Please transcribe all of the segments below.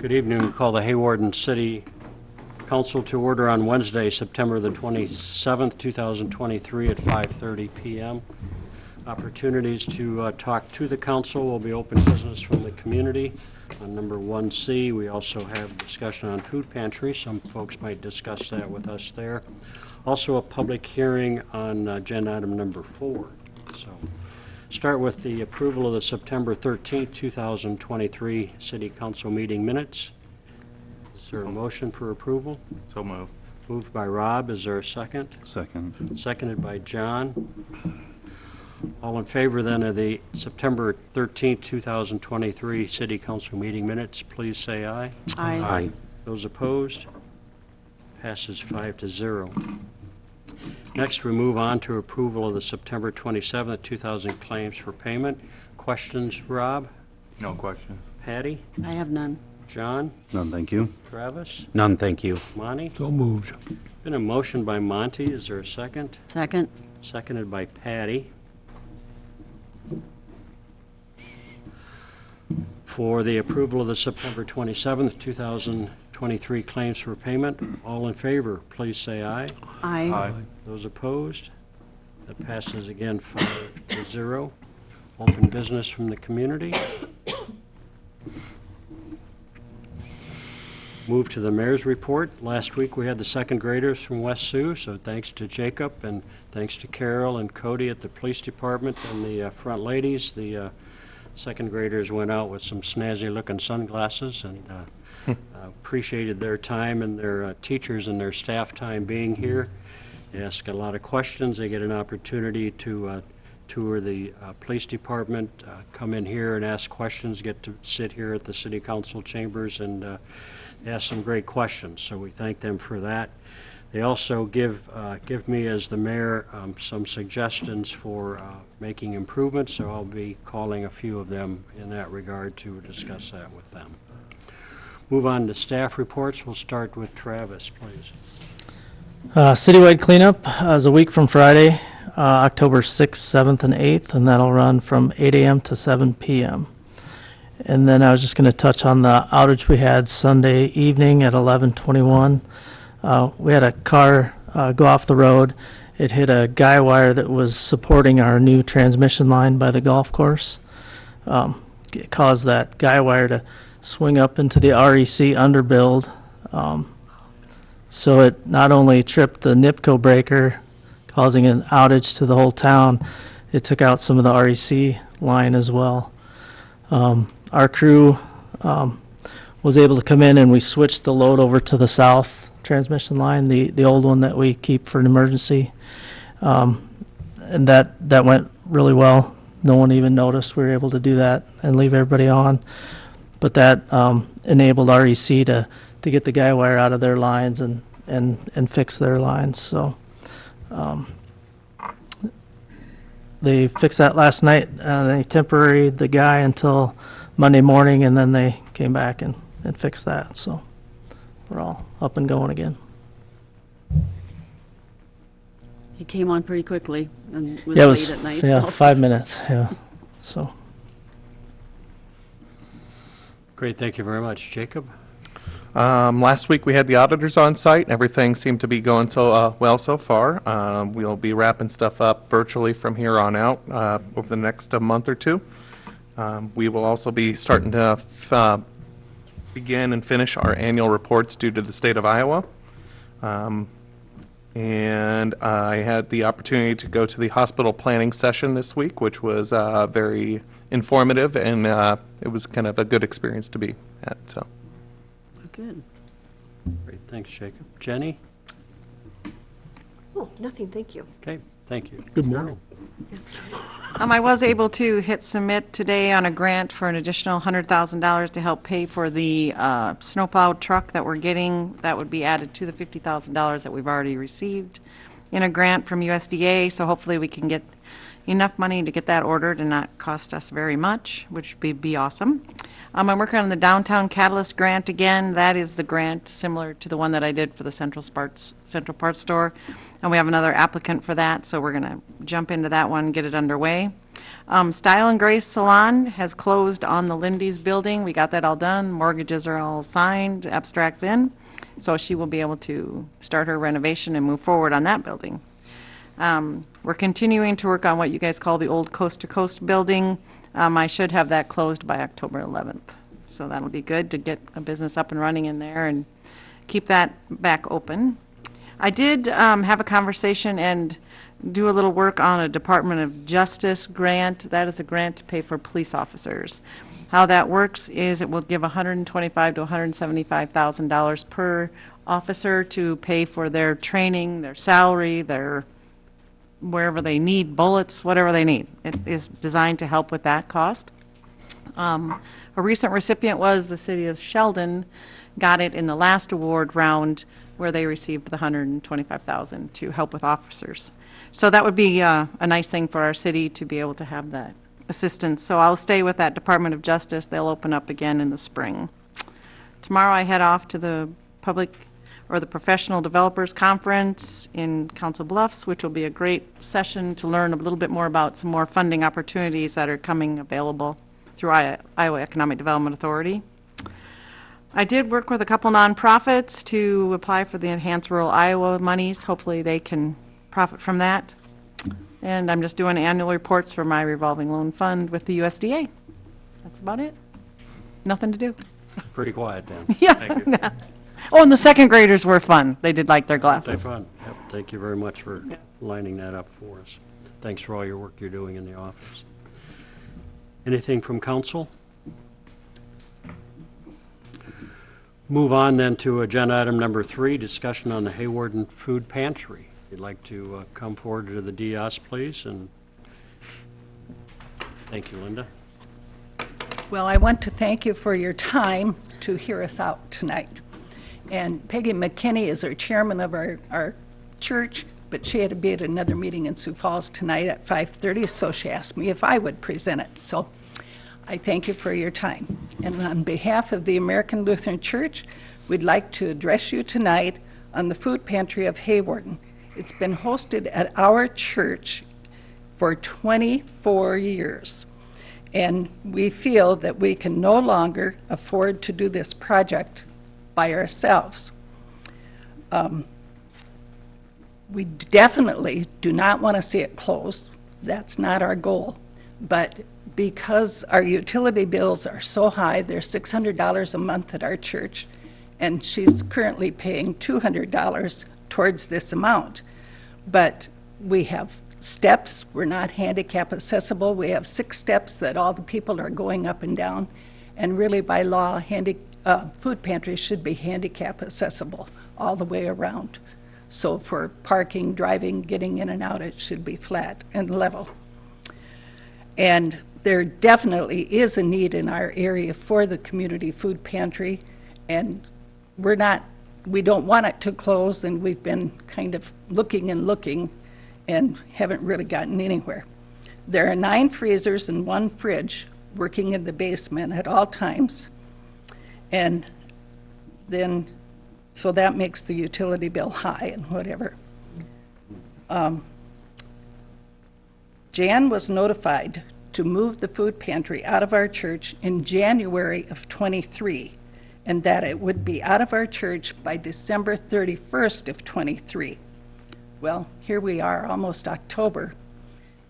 Good evening. We call the Hawarden City Council to order on Wednesday, September the 27th, 2023 at 5:30 p.m. Opportunities to talk to the council will be open business from the community. On number 1C, we also have discussion on food pantry. Some folks might discuss that with us there. Also a public hearing on agenda item number 4. So start with the approval of the September 13th, 2023 City Council meeting minutes. Is there a motion for approval? So moved. Moved by Rob. Is there a second? Second. Seconded by John. All in favor then of the September 13th, 2023 City Council meeting minutes, please say aye. Aye. Aye. Those opposed? Passes 5-0. Next, we move on to approval of the September 27th, 2000 claims for payment. Questions, Rob? No question. Patty? I have none. John? None, thank you. Travis? None, thank you. Monty? So moved. Been a motion by Monty. Is there a second? Second. Seconded by Patty. For the approval of the September 27th, 2023 claims for payment, all in favor, please say aye. Aye. Aye. Those opposed? That passes again 5-0. Open business from the community. Move to the mayor's report. Last week we had the second graders from West Sioux, so thanks to Jacob and thanks to Carol and Cody at the police department and the front ladies. The second graders went out with some snazzy looking sunglasses and appreciated their time and their teachers and their staff time being here. They ask a lot of questions. They get an opportunity to tour the police department, come in here and ask questions, get to sit here at the city council chambers and ask some great questions. So we thank them for that. They also give me, as the mayor, some suggestions for making improvements, so I'll be calling a few of them in that regard to discuss that with them. Move on to staff reports. We'll start with Travis, please. Citywide cleanup is a week from Friday, October 6th, 7th, and 8th, and that'll run from 8 a.m. to 7 p.m. And then I was just going to touch on the outage we had Sunday evening at 11:21. We had a car go off the road. It hit a guy wire that was supporting our new transmission line by the golf course. It caused that guy wire to swing up into the REC underbuild. So it not only tripped the NIPCO breaker, causing an outage to the whole town, it took out some of the REC line as well. Our crew was able to come in and we switched the load over to the south transmission line, the old one that we keep for an emergency. And that went really well. No one even noticed we were able to do that and leave everybody on. But that enabled REC to get the guy wire out of their lines and fix their lines. So they fixed that last night. They temporaried the guy until Monday morning, and then they came back and fixed that. So we're all up and going again. He came on pretty quickly and was Yeah, it late was at night. yeah, So. 5 minutes. Yeah, so. Great, thank you very much. Jacob? Last week we had the auditors on site. Everything seemed to be going so well so far. We'll be wrapping stuff up virtually from here on out over the next month or two. We will also be starting to begin and finish our annual reports due to the state of Iowa. And I had the opportunity to go to the hospital planning session this week, which was very informative, and it was kind of a good experience to be at. So. Good. Great, thanks, Jacob. Jenny? Oh, nothing, thank you. Okay, thank you. Good morning. I was able to hit submit today on a grant for an additional $100,000 to help pay for the snowplow truck that we're getting. That would be added to the $50,000 that we've already received in a grant from USDA. So hopefully we can get enough money to get that ordered and not cost us very much, which would be awesome. I'm working on the Downtown Catalyst grant again. That is the grant similar to the one that I did for the Central Parts Store. And we have another applicant for that, so we're going to jump into that one, get it underway. Style and Grace Salon has closed on the Lindy's building. We got that all done. Mortgages are all signed, abstracts in. So she will be able to start her renovation and move forward on that building. We're continuing to work on what you guys call the old Coast to Coast building. I should have that closed by October 11th. So that'll be good to get a business up and running in there and keep that back open. I did have a conversation and do a little work on a Department of Justice grant. That is a grant to pay for police officers. How that works is it will give $125,000 to $175,000 per officer to pay for their training, their salary, their wherever they need, bullets, whatever they need. It is designed to help with that cost. A recent recipient was the city of Sheldon, got it in the last award round where they received the $125,000 to help with officers. So that would be a nice thing for our city to be able to have that assistance. So I'll stay with that Department of Justice. They'll open up again in the spring. Tomorrow I head off to the Professional Developers Conference in Council Bluffs, which will be a great session to learn a little bit more about some more funding opportunities that are coming available through Iowa Economic Development Authority. I did work with a couple nonprofits to apply for the Enhanced Rural Iowa monies. Hopefully they can profit from that. And I'm just doing annual reports for my revolving loan fund with the USDA. That's about it. Nothing to do. Pretty quiet then. Yeah. Thank you. Oh, and the second graders were fun. They did like their They're glasses. fun. Yep. Thank you very much for lining that up for us. Thanks for all your work you're doing in the office. Anything from council? Move on then to agenda item number 3, discussion on the Hawarden Food Pantry. If you'd like to come forward to the dais, please, and thank you, Linda. Well, I want to thank you for your time to hear us out tonight. And Peggy McKinney is our chairman of our church, but she had to be at another meeting in Sioux Falls tonight at 5:30, so she asked me if I would present it. So I thank you for your time. And on behalf of the American Lutheran Church, we'd like to address you tonight on the food pantry of Hawarden. It's been hosted at our church for 24 years. And we feel that we can no longer afford to do this project by ourselves. We definitely do not want to see it closed. That's not our goal. But because our utility bills are so high, they're $600 a month at our church, and she's currently paying $200 towards this amount. But we have steps. We're not handicap accessible. We have 6 steps that all the people are going up and down. And really, by law, food pantries should be handicap accessible all the way around. So for parking, driving, getting in and out, it should be flat and level. And there definitely is a need in our area for the community food pantry, and we don't want it to close, and we've been kind of looking and haven't really gotten anywhere. There are 9 freezers and 1 fridge working in the basement at all times. And then, so that makes the utility bill high and whatever. Jan was notified to move the food pantry out of our church in January of '23, and that it would be out of our church by December 31st of '23. Well, here we are, almost October,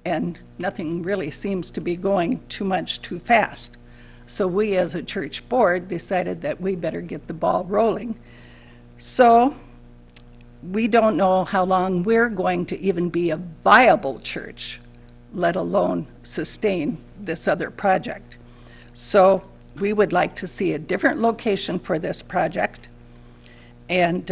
and nothing really seems to be going too much too fast. So we, as a church board, decided that we better get the ball rolling. So we don't know how long we're going to even be a viable church, let alone sustain this other project. So we would like to see a different location for this project. And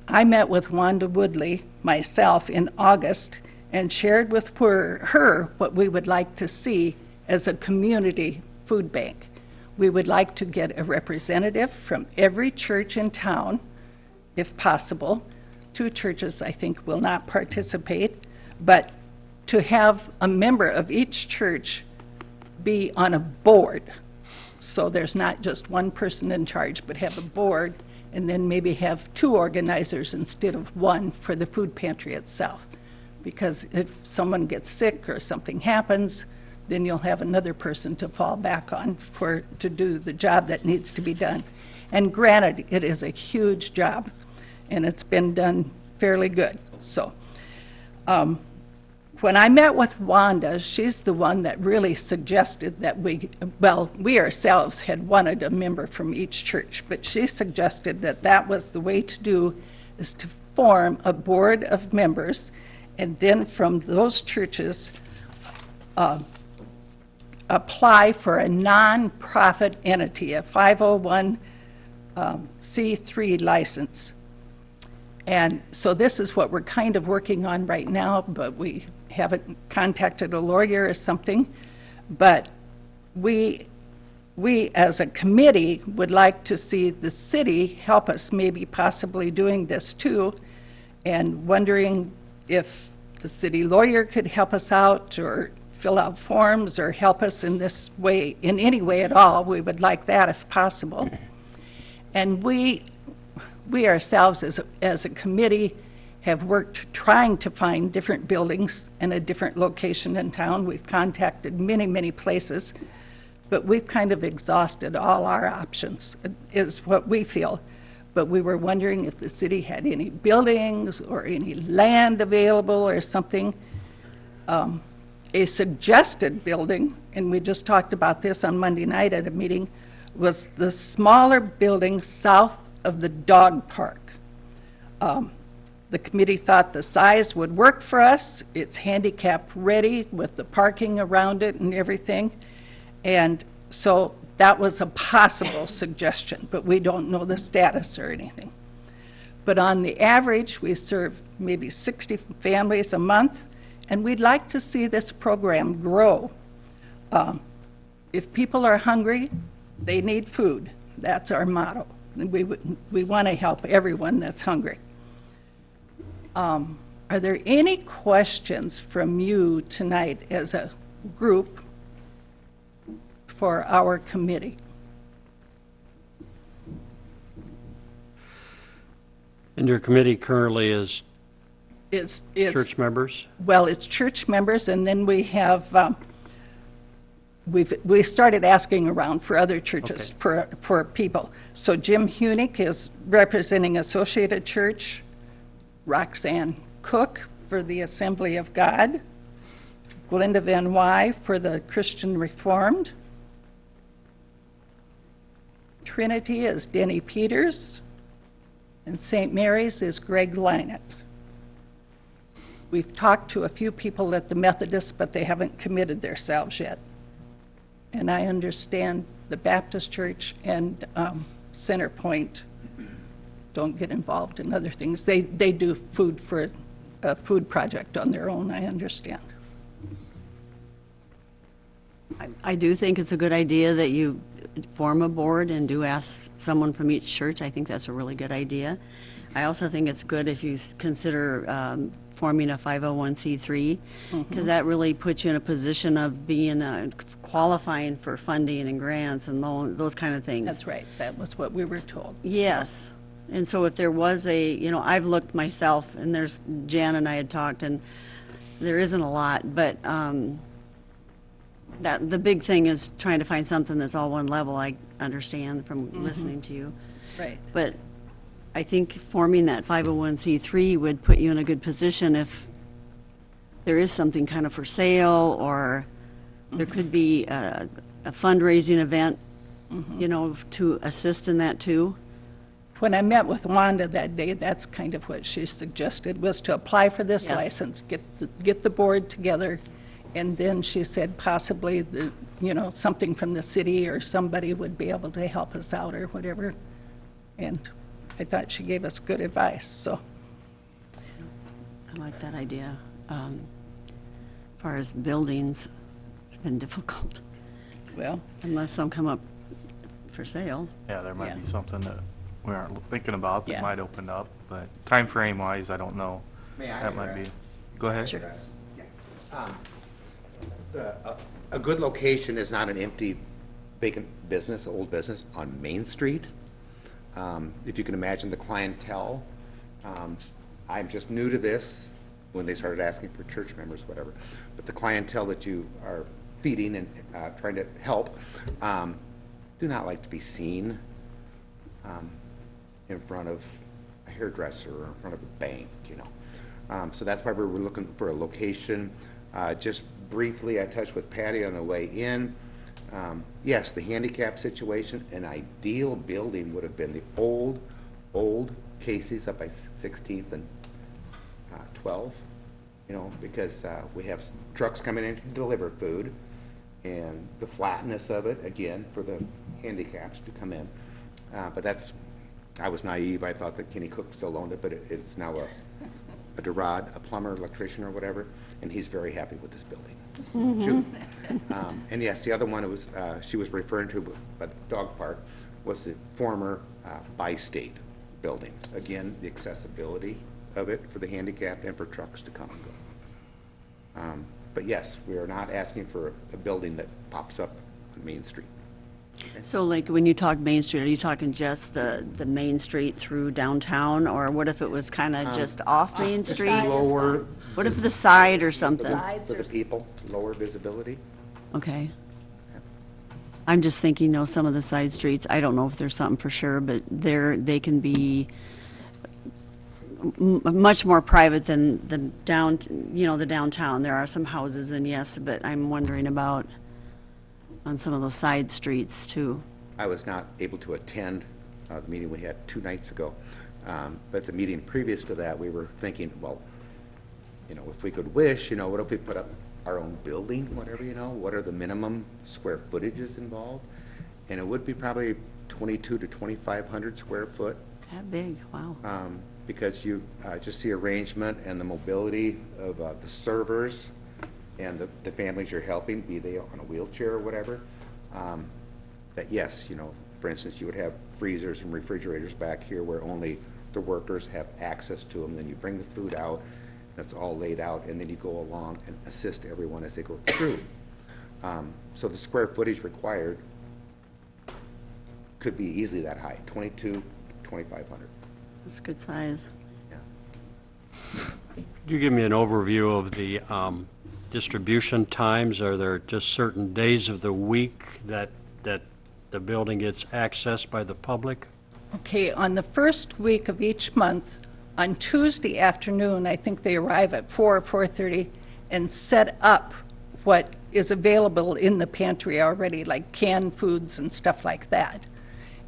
I met with Wanda Woodley, myself, in August and shared with her what we would like to see as a community food bank. We would like to get a representative from every church in town, if possible. 2 churches, I think, will not participate, but to have a member of each church be on a board So there's not just one person in charge, but have a board, and then maybe have 2 organizers instead of 1 for the food pantry itself. Because if someone gets sick or something happens, then you'll have another person to fall back on to do the job that needs to be done. And granted, it is a huge job, and it's been done fairly good. So when I met with Wanda, she's the one that really suggested that we ourselves had wanted a member from each church, but she suggested that that was the way to do, is to form a board of members, and then from those churches, apply for a nonprofit entity, a 501c3 license. And so this is what we're kind of working on right now, but we haven't contacted a lawyer or something. But we as a committee would like to see the city help us maybe possibly doing this too, and wondering if the city lawyer could help us out or fill out forms or help us in this way, in any way at all. We would like that if possible. And we ourselves as a committee have worked trying to find different buildings in a different location in town. We've contacted many, many places, but we've kind of exhausted all our options, is what we feel. But we were wondering if the city had any buildings or any land available or something. A suggested building, and we just talked about this on Monday night at a meeting, was the smaller building south of the dog park. The committee thought the size would work for us. It's handicap ready with the parking around it and everything. And so that was a possible suggestion, but we don't know the status or anything. But on the average, we serve maybe 60 families a month, and we'd like to see this program grow. If people are hungry, they need food. That's our motto. We want to help everyone that's hungry. Are there any questions from you tonight as a group for our committee? And your committee currently is It's church members? Well, it's church members, and then we have, we started asking around for other churches, for people. So Jim Hunick is representing Associated Church, Roxanne Cook for the Assembly of God, Glenda Van Wy for the Christian Reformed, Trinity is Denny Peters, and St. Mary's is Greg Lynett. We've talked to a few people at the Methodist, but they haven't committed themselves yet. And I understand the Baptist Church and Center Point don't get involved in other things. They do food for a food project on their own, I understand. I do think it's a good idea that you form a board and do ask someone from each church. I think that's a really good idea. I also think it's good if you consider forming a 501c3, because that really puts you in a position of being qualifying for funding and grants and those kind of things. That's right. That was what we were told. Yes. And so if there was I've looked myself, and Jan and I had talked, and there isn't a lot, but that the big thing is trying to find something that's all one level, I understand from listening to you. Right. But I think forming that 501c3 would put you in a good position if there is something kind of for sale, or there could be a fundraising event, to assist in that too. When I met with Wanda that day, that's kind of what she suggested, was to apply for this Yes. license, get the board together, and then she said possibly something from the city or somebody would be able to help us out or whatever. And I thought she gave us good advice, so. I like that idea. As far as buildings, it's been difficult, Well, unless some come up for sale. Yeah, there might Yeah. be something that we aren't thinking about Yeah. that might open up, but time frame wise, I don't know. May I That might be, address? go ahead. Sure. A good location is not an empty vacant business, old business on Main Street. If you can imagine the clientele, I'm just new to this when they started asking for church members, whatever. But the clientele that you are feeding and trying to help do not like to be seen in front of a hairdresser or in front of a bank, you know. So that's why we were looking for a location. Just briefly, I touched with Patty on the way in. Yes, the handicap situation, an ideal building would have been the old Casey's up by 16th and 12th, you know, because we have trucks coming in to deliver food, and the flatness of it, again, for the handicaps to come in. But that's, I was naive. I thought that Kenny Cook still owned it, but it's now a Durod, a plumber, electrician, or whatever, and he's very happy with this building. Shoot. And yes, the other one it was she was referring to at the dog park was the former Bi-State building. Again, the accessibility of it for the handicapped and for trucks to come and go. But yes, we are not asking for a building that pops up on Main Street. So like when you talk Main Street, are you talking just the Main Street through downtown? Or what if it was kind of just off Main Street? Lower What if the side or something? for the people, lower visibility. Okay. I'm just thinking, you know, some of the side streets, I don't know if there's something for sure, but they can be much more private than the the downtown. There are some houses, and yes, but I'm wondering about on some of those side streets too. I was not able to attend the meeting we had 2 nights ago. But the meeting previous to that, we were thinking, well, you know, if we could wish, you know, what if we put up our own building, whatever, you know, what are the minimum square footages involved? And it would be probably 2,200 to 2,500 square foot. That big, wow. Because you just the arrangement and the mobility of the servers and the families you're helping, be they on a wheelchair or whatever. That yes, you know, for instance, you would have freezers and refrigerators back here where only the workers have access to them. Then you bring the food out, and it's all laid out, and then you go along and assist everyone as they go through. So the square footage required could be easily that high, 22, 2,500. That's good size. Yeah. Could you give me an overview of the distribution times? Are there just certain days of the week that the building gets accessed by the public? Okay, on the first week of each month, on Tuesday afternoon, I think they arrive at 4:30 and set up what is available in the pantry already, like canned foods and stuff like that.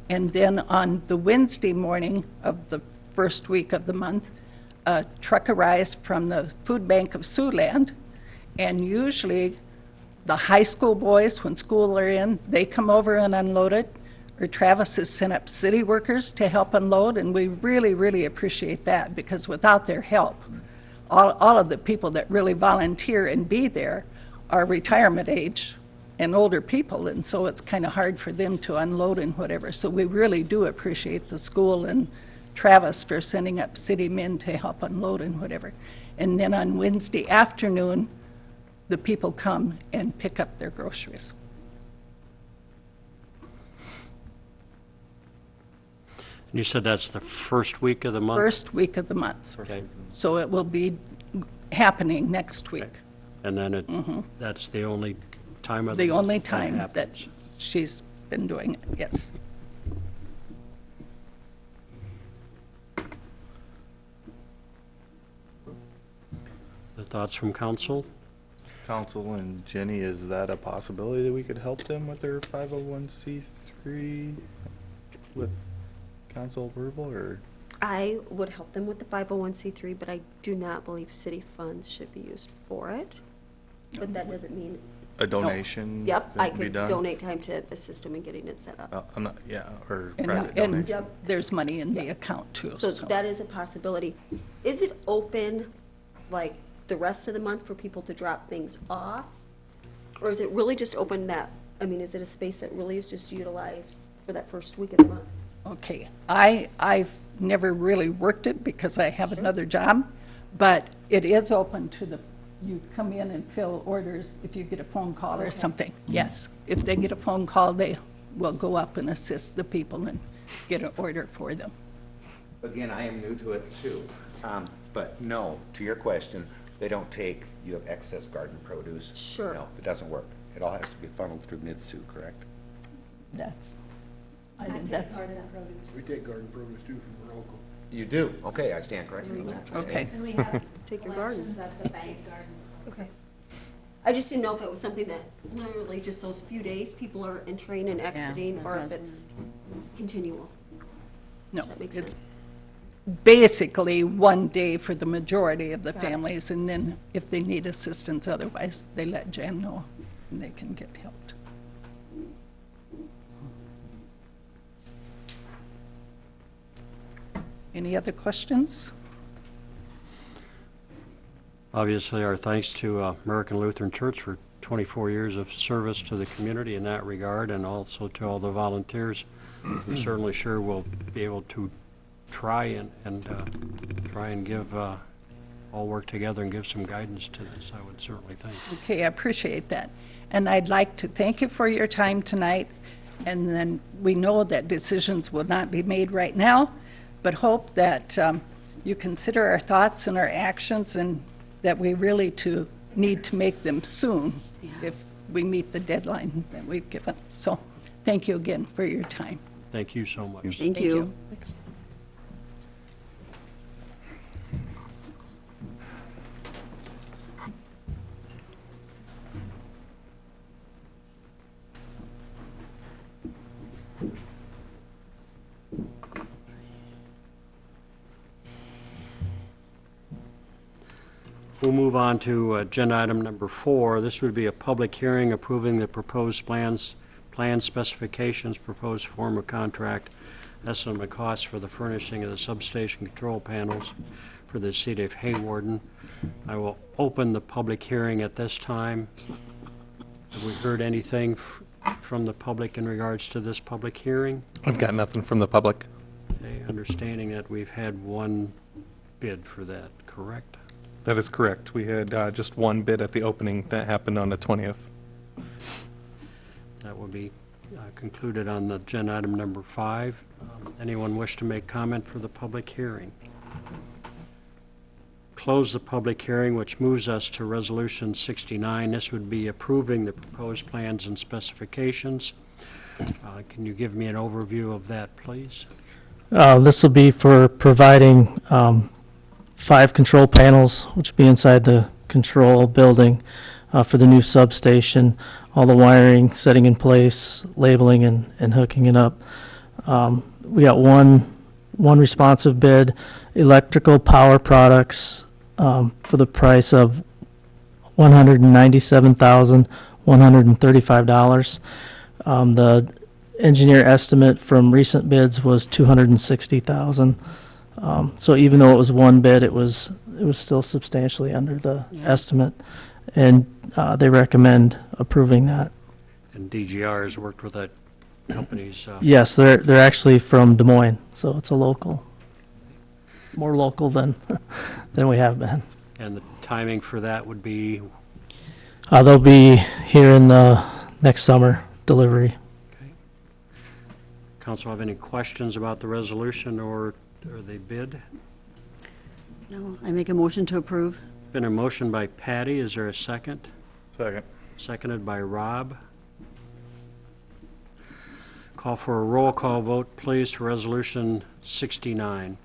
And then on the Wednesday morning of the first week of the month, a truck arrives from the food bank of Siouxland, and usually the high school boys, when school are in, they come over and unload it, or Travis has sent up city workers to help unload, and we really, really appreciate that, because without their help, all of the people that really volunteer and be there are retirement age and older people, and so it's kind of hard for them to unload and whatever. So we really do appreciate the school and Travis for sending up city men to help unload and whatever. And then on Wednesday afternoon, the people come and pick up their groceries. And you said that's the first week of the month? First week of the month. Okay. So it will be happening next week. And then that's the only time of the The month only time that happens? she's been doing it, yes. The thoughts from council? Council and Jenny, is that a possibility that we could help them with their 501c3 with council approval, or? I would help them with the 501c3, but I do not believe city funds should be used for it. But that doesn't mean, A donation? yep, I can be could done? donate time to the system and getting it set up. I'm not, yeah, or And- private and donation. Yep. there's money in the account too, So so. that is a possibility. Is it open, like, the rest of the month for people to drop things off? Or is it really just open that, I mean, is it a space that really is just utilized for that first week of the month? Okay, I've never really worked it because I have another job, but it is open to the, you come in and fill orders if you get a phone call or something. Yes, if they get a phone call, we'll go up and assist the people and get an order for them. Again, I am new to it too. But no, to your question, they don't take, you have excess garden produce. Sure. No, it doesn't work. It all has to be funneled through Mid-Sioux, correct? That's, I think that's, We take garden produce too from local. You do? Okay, I stand corrected on that. okay. And we have Take your garden. collections at the bank garden. Okay. I just didn't know if it was something that literally just those few days people are entering and exiting, that's or what if I was it's continual. No, That makes it's sense. basically one day for the majority of the families, and then if they need assistance otherwise, they let Jan know and they can get helped. Any other questions? Obviously, our thanks to American Lutheran Church for 24 years of service to the community in that regard, and also to all the volunteers. I'm certainly sure we'll be able to try and give, all work together and give some guidance to this, I would certainly think. Okay, I appreciate that. And I'd like to thank you for your time tonight. And then we know that decisions will not be made right now, but hope that you consider our thoughts and our actions, and that we really need to make them soon if we meet the deadline that we've given. So thank you again for your time. Thank you so much. Thank you. We'll move on to agenda item number 4. This would be a public hearing approving the proposed plans, plan specifications, proposed form of contract, estimate of costs for the furnishing of the substation control panels for the city of Hawarden. I will open the public hearing at this time. Have we heard anything from the public in regards to this public hearing? I've got nothing from the public. Okay, understanding that we've had one bid for that, correct? That is correct. We had just one bid at the opening that happened on the 20th. That will be concluded on the agenda item number 5. Anyone wish to make comment for the public hearing? Close the public hearing, which moves us to Resolution 69. This would be approving the proposed plans and specifications. Can you give me an overview of that, please? This will be for providing 5 control panels, which will be inside the control building for the new substation, all the wiring, setting in place, labeling, and hooking it up. We got one responsive bid, electrical power products, for the price of $197,135. The engineer estimate from recent bids was $260,000. So even though it was one bid, it was still substantially under the estimate, and they recommend approving that. And DGR has worked with that company's, Yes, they're actually from Des Moines, so it's a local, more local than we have been. and the timing for that would be, They'll be here in the next summer delivery. council have any questions about the resolution or the bid? No, I make a motion to approve. Been a motion by Patty. Is there a second? Second. Seconded by Rob. Call for a roll call vote, please, for Resolution 69.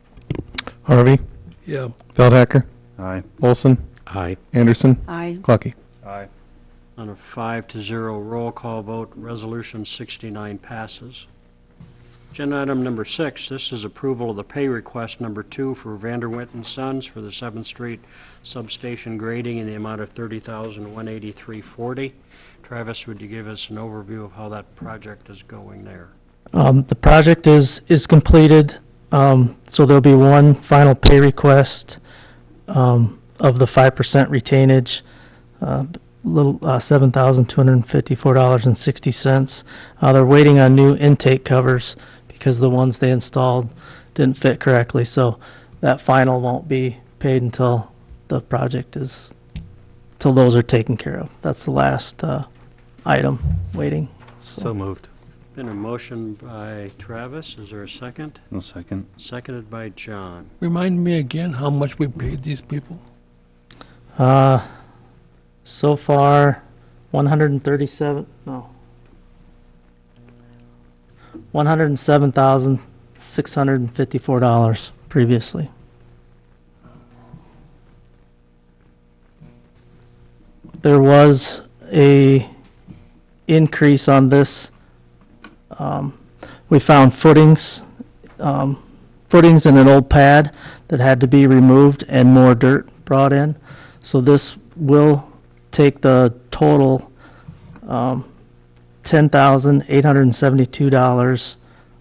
Harvey? Yeah. Feldhacker? Aye. Olson? Aye. Anderson? Aye. Clucky? Aye. On a 5-0 roll call vote, Resolution 69 passes. Agenda item number 6, this is approval of the pay request number 2 for Vanderwent and Sons for the 7th Street substation grading in the amount of $30,183.40. Travis, would you give us an overview of how that project is going there? The project is completed, so there'll be one final pay request of the 5% retainage, $7,254.60. They're waiting on new intake covers because the ones they installed didn't fit correctly, so that final won't be paid until the project is, till those are taken care of. That's the last item waiting. So moved. Been a motion by Travis. Is there a second? No second. Seconded by John. Remind me again how much we paid these people? So far, 137, no. $107,654 previously. There was a increase on this. We found footings in an old pad that had to be removed and more dirt brought in. So this will take the total $10,872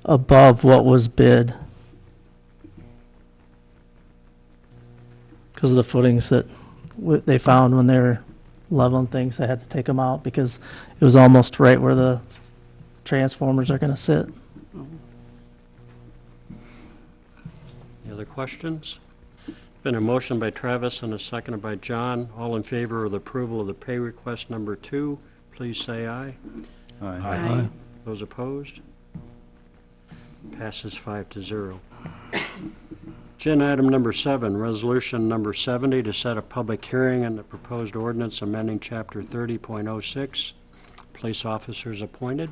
above what was bid. Because of the footings that they found when they were leveling things, they had to take them out because it was almost right where the transformers are going to sit. Any other questions? Been a motion by Travis and a seconded by John. All in favor of the approval of the pay request number 2, please say aye. Aye. Those opposed? Passes 5-0. Agenda item number 7, resolution number 70, to set a public hearing on the proposed ordinance amending Chapter 30.06, police officers appointed.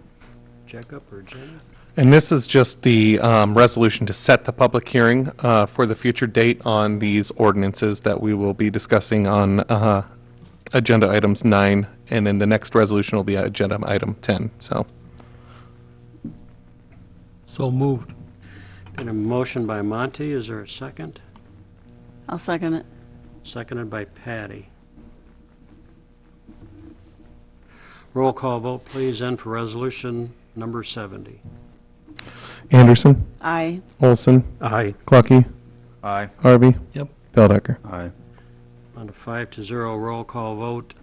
Jacob or Jenny? And this is just the resolution to set the public hearing for the future date on these ordinances that we will be discussing on agenda items 9, and then the next resolution will be agenda item 10. So, So moved. Been a motion by Monty. Is there a second? I'll second it. Seconded by Patty. Roll call vote, please, and for resolution number 70. Anderson, Aye. Olson, Aye. Clucky, Aye. Harvey. Yep. Beldecker. Aye. On a 5-0 roll call vote,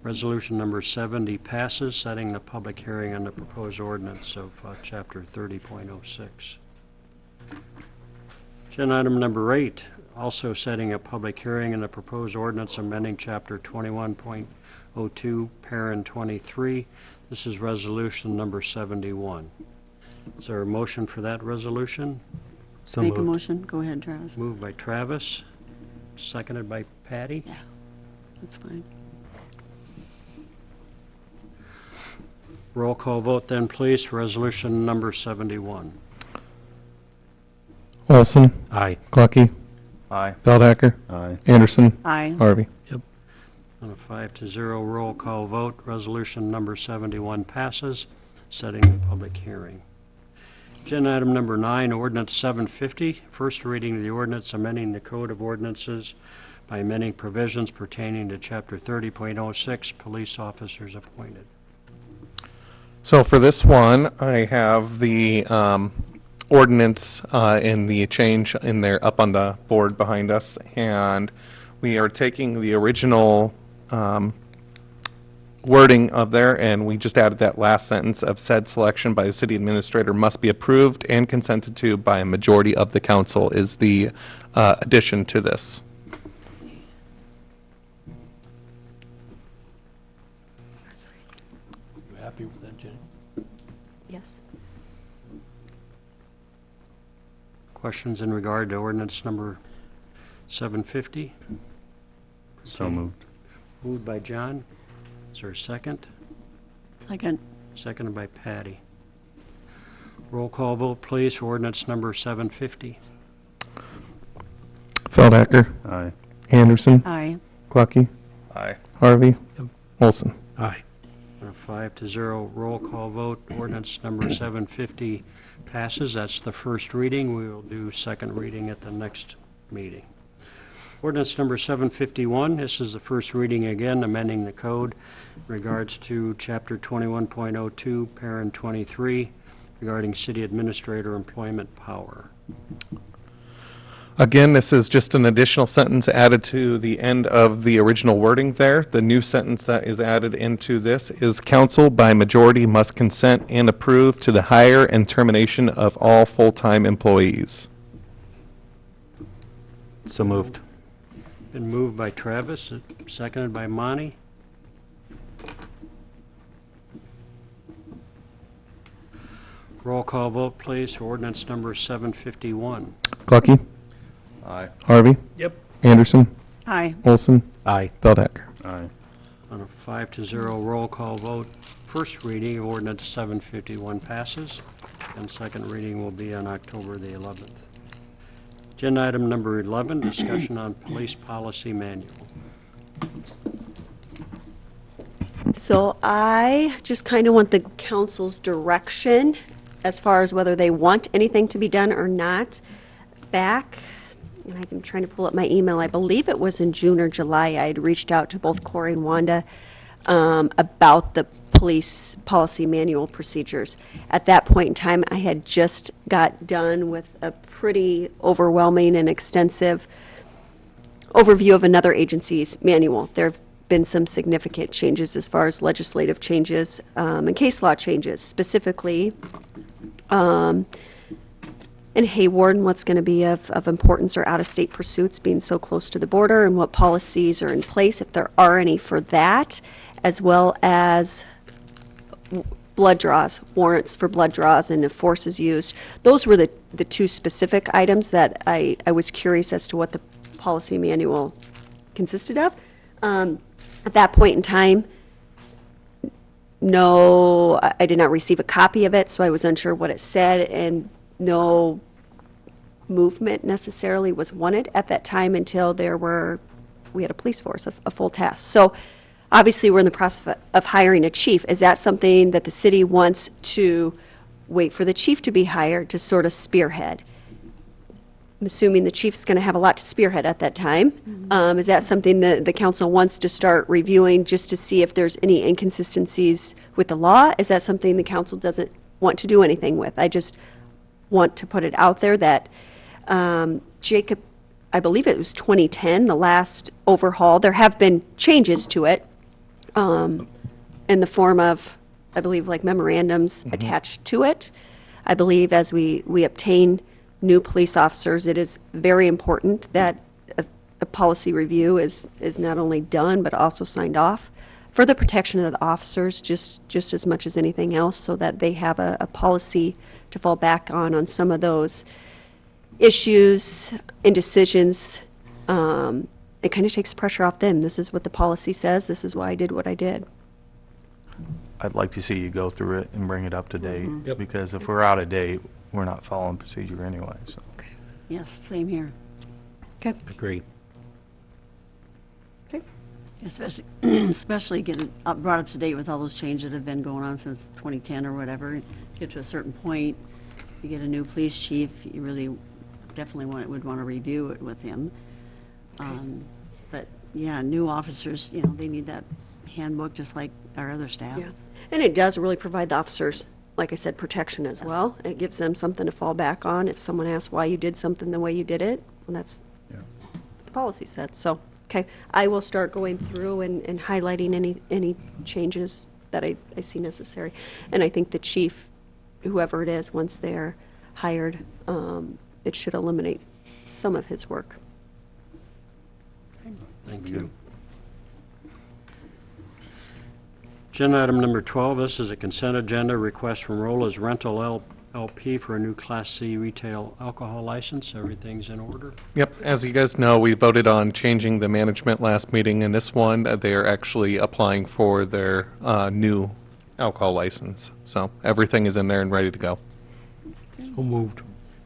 resolution number 70 passes, setting the public hearing on the proposed ordinance of Chapter 30.06. Agenda item number 8, also setting a public hearing on the proposed ordinance amending Chapter 21.02, Parent 23. This is resolution number 71. Is there a motion for that resolution? So Make a moved. motion. Go ahead, Travis. Moved by Travis, seconded by Patty. Yeah, that's fine. Roll call vote then, please, for resolution number 71. Olson, Aye. Clucky, Aye. Beldecker, Aye. Anderson, Aye. Harvey. On a 5-0 roll call vote, resolution number 71 passes, setting the public hearing. Agenda item number 9, ordinance 750, first reading of the ordinance amending the Code of Ordinances by amending provisions pertaining to Chapter 30.06, police officers appointed. So for this one, I have the ordinance in the change in there up on the board behind us, and we are taking the original wording of there, and we just added that last sentence of said selection by the city administrator must be approved and consented to by a majority of the council is the addition to this. You happy with that, Jenny? Yes. Questions in regard to ordinance number 750? So moved. Moved by John. Is there a second? Second. Seconded by Patty. Roll call vote, please, for ordinance number 750. Beldecker, Aye. Anderson, Aye. Clucky, Aye. Harvey, Yep. Olson. Aye. On a 5-0 roll call vote, ordinance number 750 passes. That's the first reading. We will do second reading at the next meeting. Ordinance number 751, this is the first reading again, amending the code in regards to Chapter 21.02, Parent 23, regarding city administrator employment power. Again, this is just an additional sentence added to the end of the original wording there. The new sentence that is added into this is council by majority must consent and approve to the hire and termination of all full-time employees. So moved. Been moved by Travis, seconded by Monty. Roll call vote, please, for ordinance number 751. Glucky, Aye. Harvey, Yep. Anderson, Aye. Olson, Aye. Feldhecker. Aye. On a 5-0 roll call vote, first reading of ordinance 751 passes, and second reading will be on October the 11th. Agenda item number 11, discussion on police policy manual. So I just kind of want the council's direction as far as whether they want anything to be done or not. Back, and I'm trying to pull up my email, I believe it was in June or July, I had reached out to both Corey and Wanda about the police policy manual procedures. At that point in time, I had just got done with a pretty overwhelming and extensive overview of another agency's manual. There have been some significant changes as far as legislative changes and case law changes, specifically in Hawarden, what's going to be of importance are out-of-state pursuits being so close to the border, and what policies are in place, if there are any, for that, as well as blood draws, warrants for blood draws, and if force is used. Those were the two specific items that I was curious as to what the policy manual consisted of. At that point in time, no, I did not receive a copy of it, so I was unsure what it said, and no movement necessarily was wanted at that time until we had a police force, a full task. So obviously, we're in the process of hiring a chief. Is that something that the city wants to wait for the chief to be hired to sort of spearhead? I'm assuming the chief's going to have a lot to spearhead at that time. Is that something that the council wants to start reviewing just to see if there's any inconsistencies with the law? Is that something the council doesn't want to do anything with? I just want to put it out there that Jacob, I believe it was 2010, the last overhaul, there have been changes to it in the form of, I believe, like memorandums attached to it. I believe as we obtain new police officers, it is very important that a policy review is not only done, but also signed off for the protection of the officers, just as much as anything else, so that they have a policy to fall back on some of those issues and decisions. It kind of takes pressure off them. This is what the policy says. This is why I did what I did. I'd like to see you go through it and bring it up to date, Yep. because if we're out of date, we're not following procedure anyway, so. Yes, same here. Okay. Agree. Okay. Especially get it brought up to date with all those changes that have been going on since 2010 or whatever. Get to a certain point, you get a new police chief, you really definitely would want to review it with him. But yeah, new officers, they need that handbook just like our other staff. Yeah, and it does really provide the officers, like I said, protection as well. It gives them something to fall back on if someone asks why you did something the way you did it, and that's what the policy said. So, okay, I will start going through and highlighting any changes that I see necessary. And I think the chief, whoever it is, once they're hired, it should eliminate some of his work. Thank you. Agenda item number 12, this is a consent agenda request from Rola's Rental LP for a new Class C retail alcohol license. Everything's in order. Yep, as you guys know, we voted on changing the management last meeting. In this one, they are actually applying for their new alcohol license. So everything is in there and ready to go. So moved.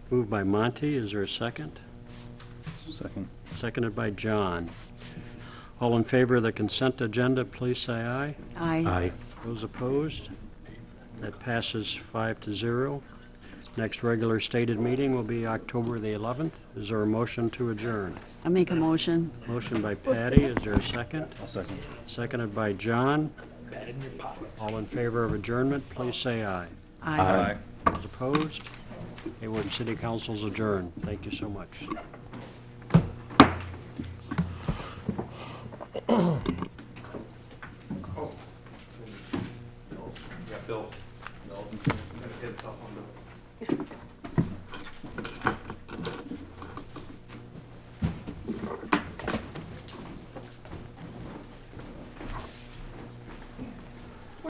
Moved by Monty. Is there a second? Second. Seconded by John. All in favor of the consent agenda, please say aye. Aye. Those opposed? That passes 5-0. Next regular stated meeting will be October the 11th. Is there a motion to adjourn? I make a motion. Motion by Patty. Is there a second? I'll second. Seconded by John. All in favor of adjournment, please say aye. Aye. Those opposed? Hawarden City Council's adjourned. Thank you so much. Bill.